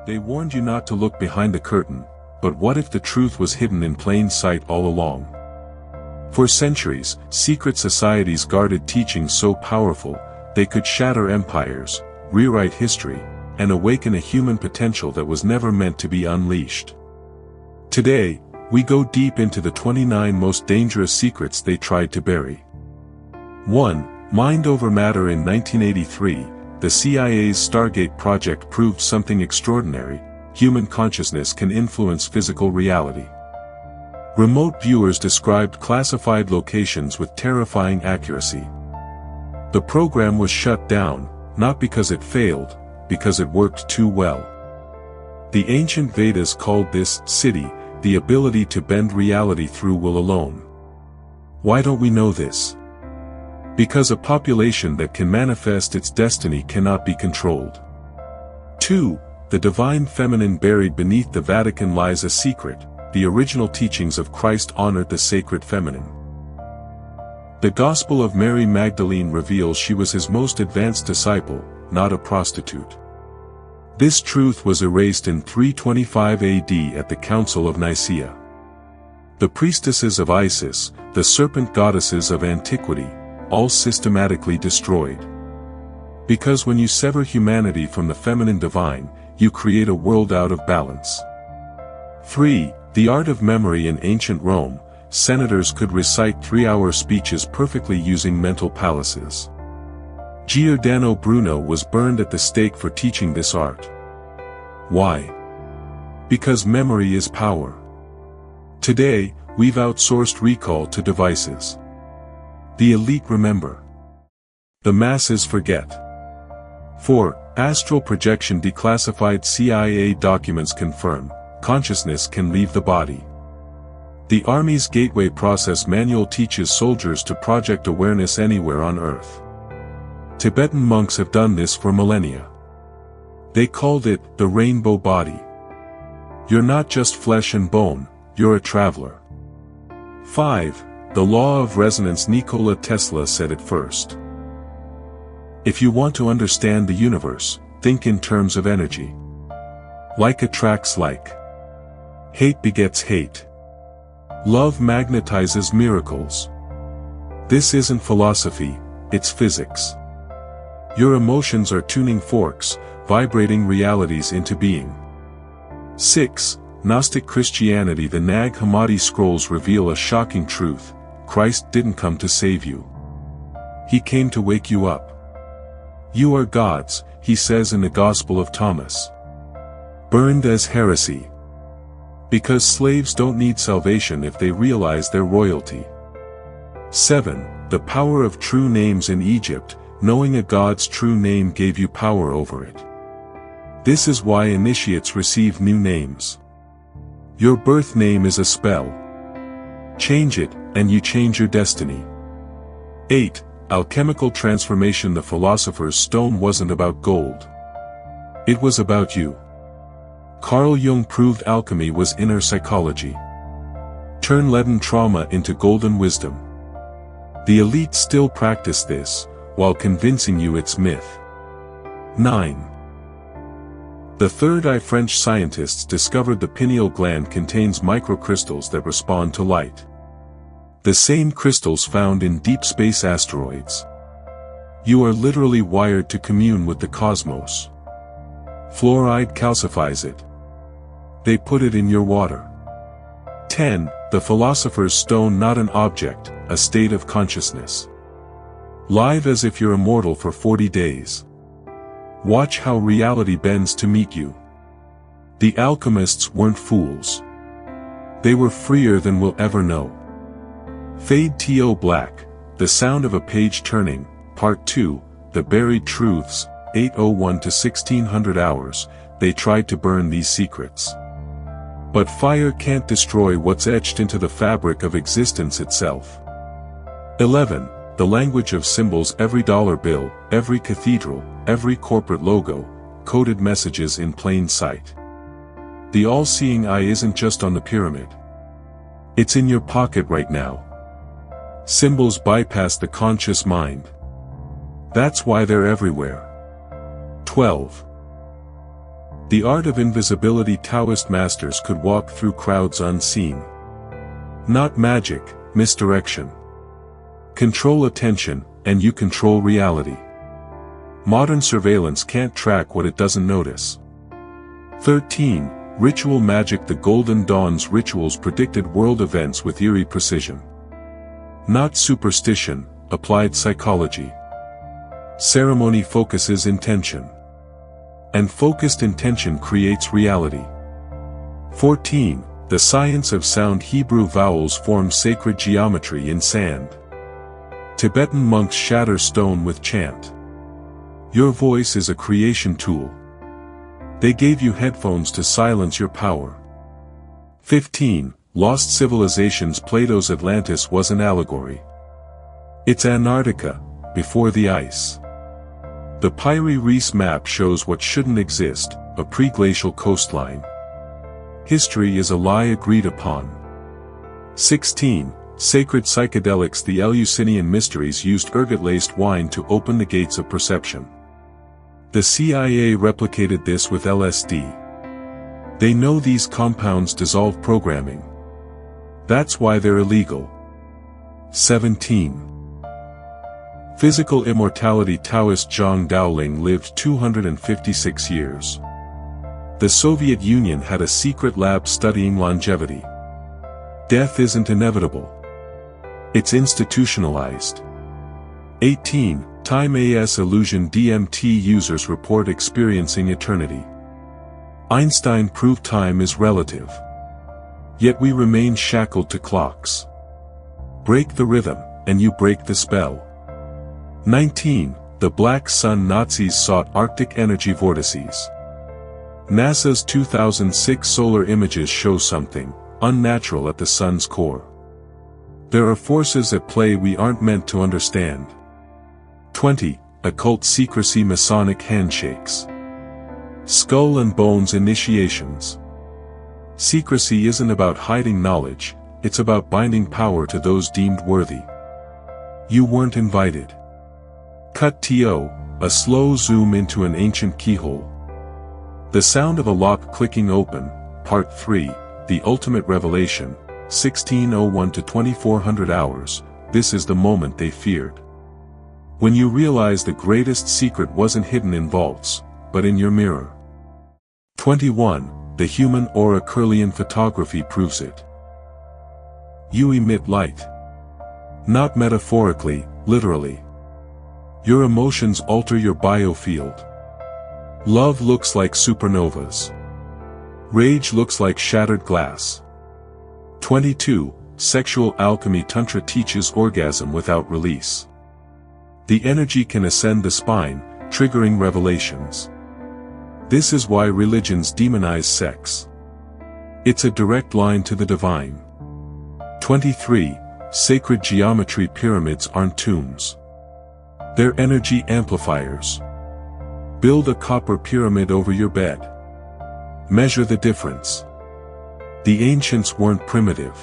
They warned you not to look behind the curtain, but what if the truth was hidden in plain sight all along? For centuries, secret societies guarded teachings so powerful, they could shatter empires, rewrite history, and awaken a human potential that was never meant to be unleashed. Today, we go deep into the 29 most dangerous secrets they tried to bury. 1. Mind over matter. In 1983, the CIA's Stargate Project proved something extraordinary: human consciousness can influence physical reality. Remote viewers described classified locations with terrifying accuracy. The program was shut down, not because it failed, because it worked too well. The ancient Vedas called this siddhi, the ability to bend reality through will alone. Why don't we know this? Because a population that can manifest its destiny cannot be controlled. 2. The divine feminine. Buried beneath the Vatican lies a secret: the original teachings of Christ honored the sacred feminine. The Gospel of Mary Magdalene reveals she was his most advanced disciple, not a prostitute. This truth was erased in 325 AD at the Council of Nicaea. The priestesses of Isis, the serpent goddesses of antiquity, all systematically destroyed. Because when you sever humanity from the feminine divine, you create a world out of balance. 3. The art of memory. In ancient Rome, senators could recite 3-hour speeches perfectly using mental palaces. Giordano Bruno was burned at the stake for teaching this art. Why? Because memory is power. Today, we've outsourced recall to devices. The elite remember. The masses forget. 4. Astral projection. Declassified CIA documents confirm consciousness can leave the body. The Army's Gateway Process Manual teaches soldiers to project awareness anywhere on Earth. Tibetan monks have done this for millennia. They called it the rainbow body. You're not just flesh and bone, you're a traveler. 5. The law of resonance. Nikola Tesla said it first. If you want to understand the universe, think in terms of energy. Like attracts like. Hate begets hate. Love magnetizes miracles. This isn't philosophy, it's physics. Your emotions are tuning forks, vibrating realities into being. 6. Gnostic Christianity. The Nag Hammadi scrolls reveal a shocking truth: Christ didn't come to save you. He came to wake you up. You are God's, he says in the Gospel of Thomas. Burned as heresy. Because slaves don't need salvation if they realize their royalty. 7. The power of true names. In Egypt, knowing a god's true name gave you power over it. This is why initiates receive new names. Your birth name is a spell. Change it, and you change your destiny. 8. Alchemical transformation. The philosopher's stone wasn't about gold. It was about you. Carl Jung proved alchemy was inner psychology. Turn leaden trauma into golden wisdom. The elite still practice this, while convincing you it's myth. 9. The third eye. French scientists discovered the pineal gland contains microcrystals that respond to light. The same crystals found in deep space asteroids. You are literally wired to commune with the cosmos. Fluoride calcifies it. They put it in your water. 10. The philosopher's stone. Not an object, a state of consciousness. Live as if you're immortal for 40 days. Watch how reality bends to meet you. The alchemists weren't fools. They were freer than we'll ever know. Fade to black, the sound of a page turning, Part 2, The Buried Truths, 801 to 1600 hours. They tried to burn these secrets. But fire can't destroy what's etched into the fabric of existence itself. 11. The language of symbols. Every dollar bill, every cathedral, every corporate logo, coded messages in plain sight. The all-seeing eye isn't just on the pyramid. It's in your pocket right now. Symbols bypass the conscious mind. That's why they're everywhere. 12. The art of invisibility. Taoist masters could walk through crowds unseen. Not magic, misdirection. Control attention, and you control reality. Modern surveillance can't track what it doesn't notice. 13. Ritual magic. The Golden Dawn's rituals predicted world events with eerie precision. Not superstition, applied psychology. Ceremony focuses intention. And focused intention creates reality. 14. The science of sound. Hebrew vowels form sacred geometry in sand. Tibetan monks shatter stone with chant. Your voice is a creation tool. They gave you headphones to silence your power. 15. Lost civilizations. Plato's Atlantis was an allegory. It's Antarctica, before the ice. The Piri Reis map shows what shouldn't exist, a pre-glacial coastline. History is a lie agreed upon. 16. Sacred psychedelics. The Eleusinian mysteries used ergot-laced wine to open the gates of perception. The CIA replicated this with LSD. They know these compounds dissolve programming. That's why they're illegal. 17. Physical immortality. Taoist Zhang Daoling lived 256 years. The Soviet Union had a secret lab studying longevity. Death isn't inevitable. It's institutionalized. 18. Time as illusion. DMT users report experiencing eternity. Einstein proved time is relative. Yet we remain shackled to clocks. Break the rhythm, and you break the spell. 19. The Black Sun. Nazis sought Arctic energy vortices. NASA's 2006 solar images show something unnatural at the sun's core. There are forces at play we aren't meant to understand. 20. Occult secrecy. Masonic handshakes. Skull and bones initiations. Secrecy isn't about hiding knowledge, it's about binding power to those deemed worthy. You weren't invited. Cut to, a slow zoom into an ancient keyhole. The sound of a lock clicking open, Part 3, The Ultimate Revelation, 1601 to 2400 hours, this is the moment they feared. When you realize the greatest secret wasn't hidden in vaults, but in your mirror. 21. The human aura. Kirlian photography proves it. You emit light. Not metaphorically, literally. Your emotions alter your biofield. Love looks like supernovas. Rage looks like shattered glass. 22. Sexual alchemy. Tantra teaches orgasm without release. The energy can ascend the spine, triggering revelations. This is why religions demonize sex. It's a direct line to the divine. 23. Sacred geometry. Pyramids aren't tombs. They're energy amplifiers. Build a copper pyramid over your bed. Measure the difference. The ancients weren't primitive.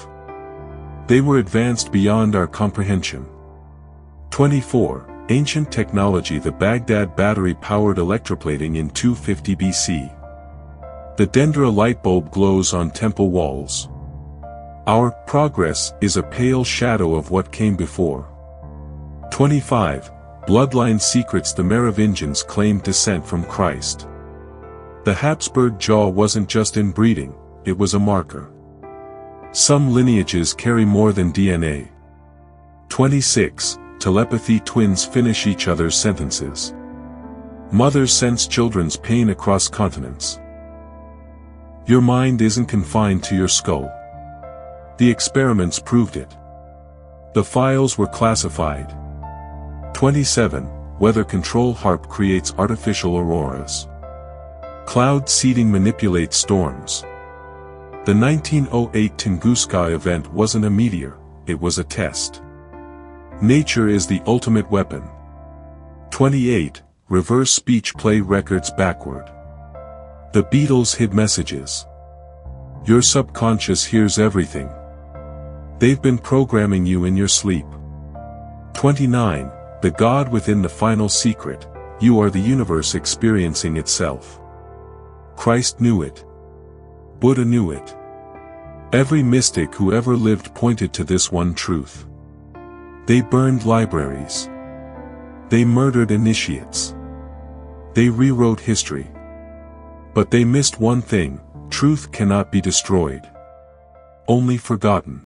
They were advanced beyond our comprehension. 24. Ancient technology. The Baghdad battery powered electroplating in 250 BC. The Dendra light bulb glows on temple walls. Our progress is a pale shadow of what came before. 25. Bloodline secrets. The Merovingians claimed descent from Christ. The Habsburg jaw wasn't just inbreeding, it was a marker. Some lineages carry more than DNA. 26. Telepathy. Twins finish each other's sentences. Mothers sense children's pain across continents. Your mind isn't confined to your skull. The experiments proved it. The files were classified. 27. Weather control. HARP creates artificial auroras. Cloud seeding manipulates storms. The 1908 Tunguska event wasn't a meteor, it was a test. Nature is the ultimate weapon. 28. Reverse speech. Play records backward. The Beatles hid messages. Your subconscious hears everything. They've been programming you in your sleep. 29. The God within. The final secret. You are the universe experiencing itself. Christ knew it. Buddha knew it. Every mystic who ever lived pointed to this one truth. They burned libraries. They murdered initiates. They rewrote history. But they missed one thing: truth cannot be destroyed. Only forgotten.